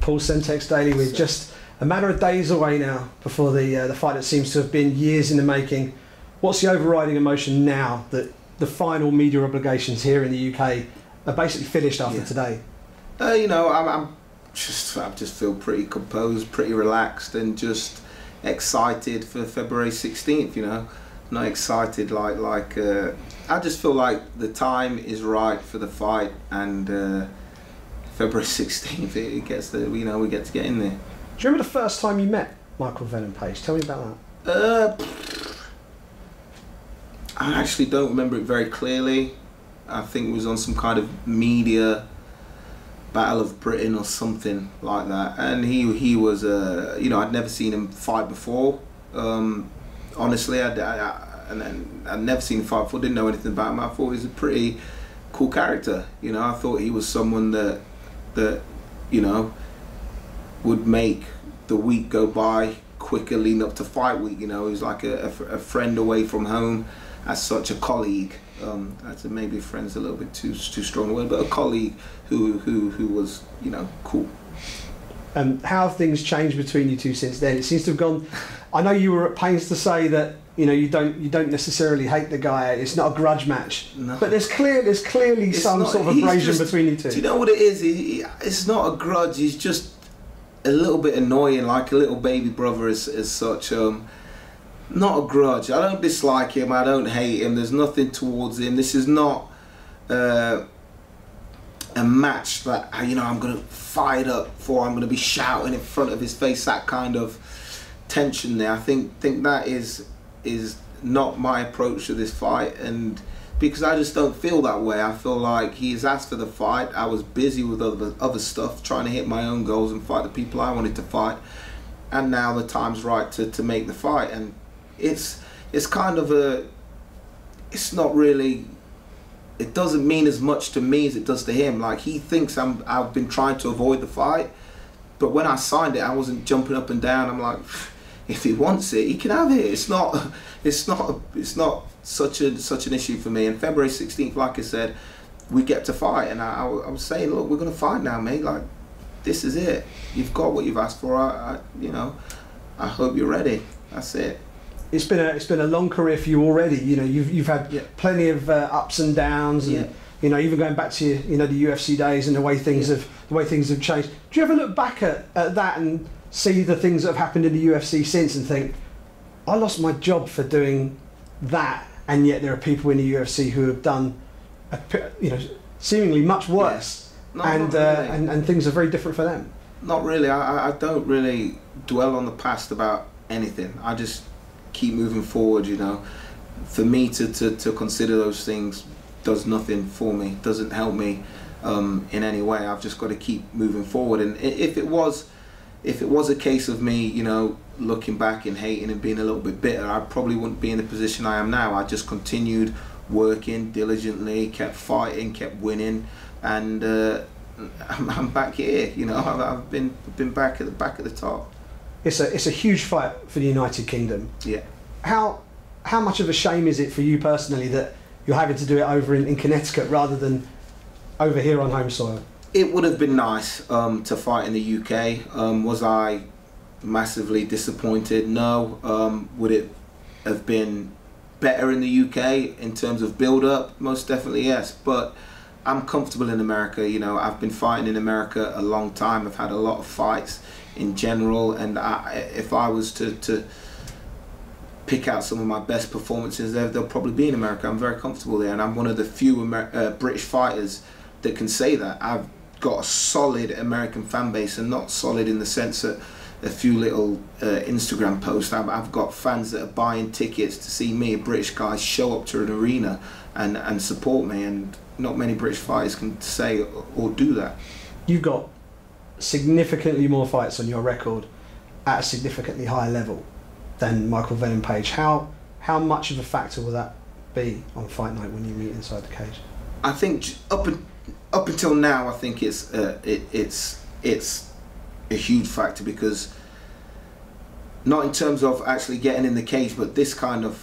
Paul Semtex Daley, we're just a matter of days away now before the fight that seems to have been years in the making. What's the overriding emotion now that the final media obligations here in the UK are basically finished after today? You know, I just feel pretty composed, pretty relaxed, and just excited for February 16th. You know, not excited like I just feel like the time is right for the fight, and February 16th it gets the, you know, we get to get in there. Do you remember the first time you met Michael Venom Page? Tell me about that. I actually don't remember it very clearly. I think it was on some kind of media Battle of Britain or something like that, and he was you know, I'd never seen him fight before. Honestly, I'd never seen him fight before, didn't know anything about him. I thought he was a pretty cool character. You know, I thought he was someone that you know, would make the week go by quicker leading up to fight week. You know, he was like a friend away from home, as such, a colleague. That's maybe a friend's a little bit too strong a word, but a colleague who was, you know, cool. How have things changed between you two since then? It seems to have gone. I know you were at pains to say that, you know, you don't necessarily hate the guy. It's not a grudge match, no. But there's clearly some sort of abrasion between you two. Do you know what it is? It's not a grudge. He's just a little bit annoying, like a little baby brother as such. Not a grudge. I don't dislike him. I don't hate him. There's nothing towards him. This is not a match that, you know, I'm gonna fight up for. I'm gonna be shouting in front of his face. That kind of tension there. I think that is not my approach to this fight, and because I just don't feel that way. I feel like he's asked for the fight. I was busy with other stuff, trying to hit my own goals and fight the people I wanted to fight, and now the time's right to make the fight. And it's kind of it's not really, it doesn't mean as much to me as it does to him. Like, he thinks I've been trying to avoid the fight, but when I signed it, I wasn't jumping up and down. I'm like, if he wants it, he can have it. It's not such an issue for me. And February 16th, like I said, we get to fight, and I was saying, look, we're gonna fight now, mate. Like, this is it. You've got what you've asked for. You know, I hope you're ready. That's it. It's been a long career for you already. You know, you've had plenty of ups and downs, and you know, even going back to the UFC days and the way things have changed. Do you ever look back at that and see the things that have happened in the UFC since and think, I lost my job for doing that, and yet there are people in the UFC who have done, you know, seemingly much worse, and things are very different for them? Not really. I don't really dwell on the past about anything. I just keep moving forward. You know, for me to consider those things does nothing for me, doesn't help me in any way. I've just got to keep moving forward. And if it was a case of me, you know, looking back and hating and being a little bit bitter, I probably wouldn't be in the position I am now. I just continued working diligently, kept fighting, kept winning, and I'm back here. You know, I've been back at the top. It's a huge fight for the United Kingdom. Yeah. How much of a shame is it for you personally that you're having to do it over in Connecticut rather than over here on home soil? It would have been nice to fight in the UK. Was I massively disappointed? No. Would it have been better in the UK in terms of build-up? Most definitely yes. But I'm comfortable in America. You know, I've been fighting in America a long time. I've had a lot of fights in general, and if I was to pick out some of my best performances, they'll probably be in America. I'm very comfortable there, and I'm one of the few British fighters that can say that. I've got a solid American fan base, and not solid in the sense that a few little Instagram posts. I've got fans that are buying tickets to see me, a British guy, show up to an arena and support me, and not many British fighters can say or do that. You've got significantly more fights on your record at a significantly higher level than Michael Venom Page. How much of a factor will that be on fight night when you meet inside the cage? I think up until now, I think it's a huge factor, because not in terms of actually getting in the cage, but this kind of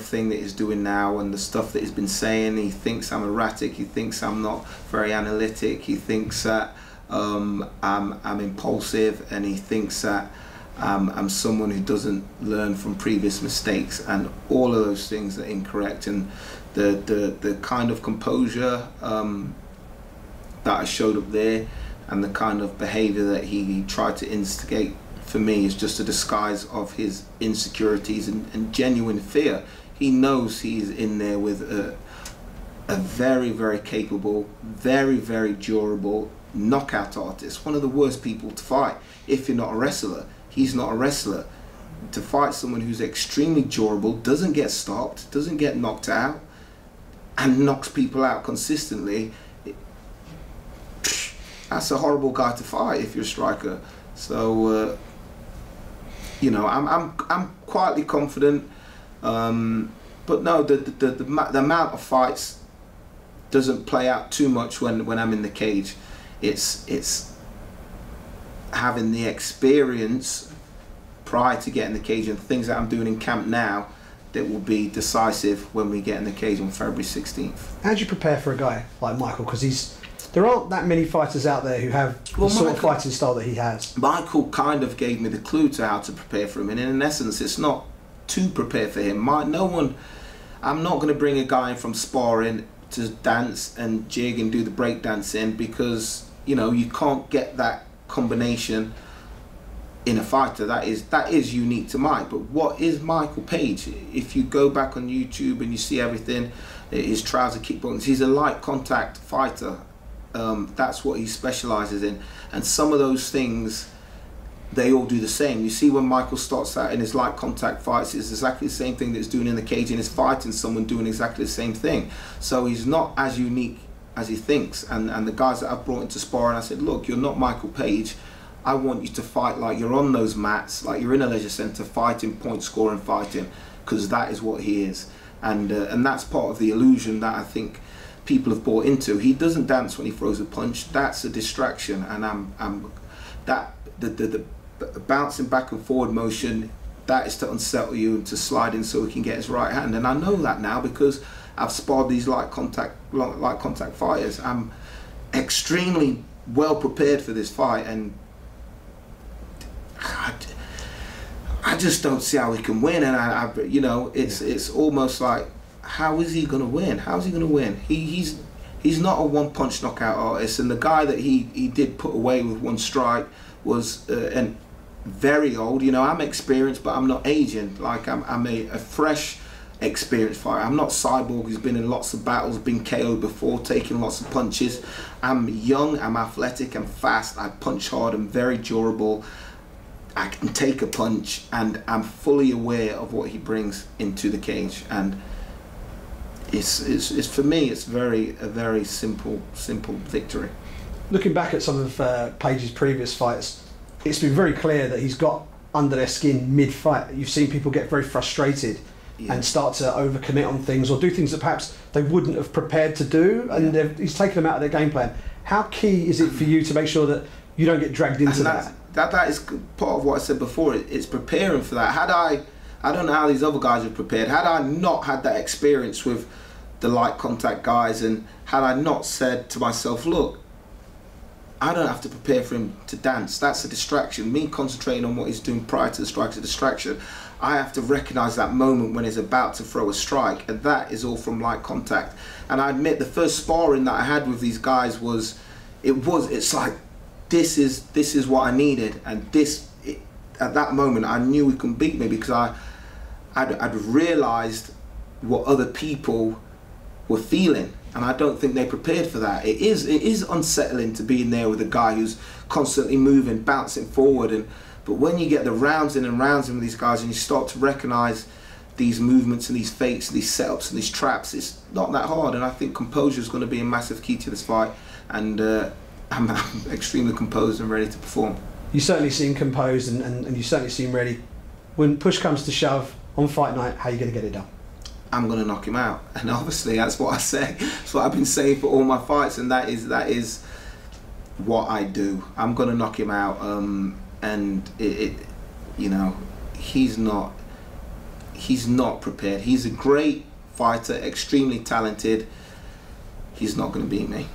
thing that he's doing now, and the stuff that he's been saying. He thinks I'm erratic. He thinks I'm not very analytic. He thinks that I'm impulsive, and he thinks that I'm someone who doesn't learn from previous mistakes, and all of those things are incorrect. And the kind of composure that I showed up there, and the kind of behavior that he tried to instigate, for me, is just a disguise of his insecurities and genuine fear. He knows he's in there with a very, very capable, very, very durable knockout artist, one of the worst people to fight if you're not a wrestler. He's not a wrestler. To fight someone who's extremely durable, doesn't get stopped, doesn't get knocked out, and knocks people out consistently, that's a horrible guy to fight if you're a striker. So you know, I'm quietly confident, but no, the amount of fights doesn't play out too much when I'm in the cage. It's having the experience prior to getting in the cage, and things that I'm doing in camp now that will be decisive when we get in the cage on February 16th. How do you prepare for a guy like Michael? Because there aren't that many fighters out there who have the sort of fighting style that he has. Michael kind of gave me the clue to how to prepare for him, and in essence, it's not to prepare for him. I'm not going to bring a guy in from sparring to dance and jig and do the break dancing, because you know you can't get that combination in a fighter. That is unique to Mike. But what is Michael Page? If you go back on YouTube and you see everything, his trouser kickboxing, he's a light contact fighter. That's what he specializes in, and some of those things they all do the same. You see when Michael starts out in his light contact fights, it's exactly the same thing that he's doing in the cage, and he's fighting someone doing exactly the same thing. So he's not as unique as he thinks. And the guys that I've brought into sparring, I said, look, you're not Michael Page. I want you to fight like you're on those mats, like you're in a leisure centre, fighting, point scoring, fighting, because that is what he is. And that's part of the illusion that I think people have bought into. He doesn't dance when he throws a punch. That's a distraction, and the bouncing back and forward motion, that is to unsettle you and to slide in so he can get his right hand. And I know that now because I've sparred these light contact fighters. I'm extremely well prepared for this fight, and I just don't see how he can win. And you know, it's almost like, how is he going to win? How is he going to win? He's not a one-punch knockout artist, and the guy that he did put away with one strike was very old. You know, I'm experienced, but I'm not aging. Like I'm a fresh, experienced fighter. I'm not Cyborg who's been in lots of battles, been KO'd before, taking lots of punches. I'm young, I'm athletic, I'm fast, I punch hard, I'm very durable. I can take a punch, and I'm fully aware of what he brings into the cage. And it's for me, it's a very simple victory. Looking back at some of Page's previous fights, it's been very clear that he's got under their skin mid-fight. You've seen people get very frustrated and start to overcommit on things, or do things that perhaps they wouldn't have prepared to do, and he's taken them out of their game plan. How key is it for you to make sure that you don't get dragged into that? That is part of what I said before. It's preparing for that. I don't know how these other guys have prepared. Had I not had that experience with the light contact guys, and had I not said to myself, look, I don't have to prepare for him to dance. That's a distraction. Me concentrating on what he's doing prior to the strike is a distraction. I have to recognise that moment when he's about to throw a strike, and that is all from light contact. And I admit the first sparring that I had with these guys it's like, this is what I needed, and at that moment I knew he couldn't beat me, because I'd realised what other people were feeling, and I don't think they prepared for that. It is unsettling to be in there with a guy who's constantly moving, bouncing forward, but when you get the rounds in and rounds in with these guys, and you start to recognise these movements and these fakes and these setups and these traps, it's not that hard. And I think composure is going to be a massive key to this fight, and I'm extremely composed and ready to perform. You certainly seem composed, and you certainly seem ready. When push comes to shove on fight night, how are you going to get it done? I'm going to knock him out, and obviously that's what I say. That's what I've been saying for all my fights, and that is what I do. I'm going to knock him out, and you know, he's not prepared. He's a great fighter, extremely talented. He's not going to beat me.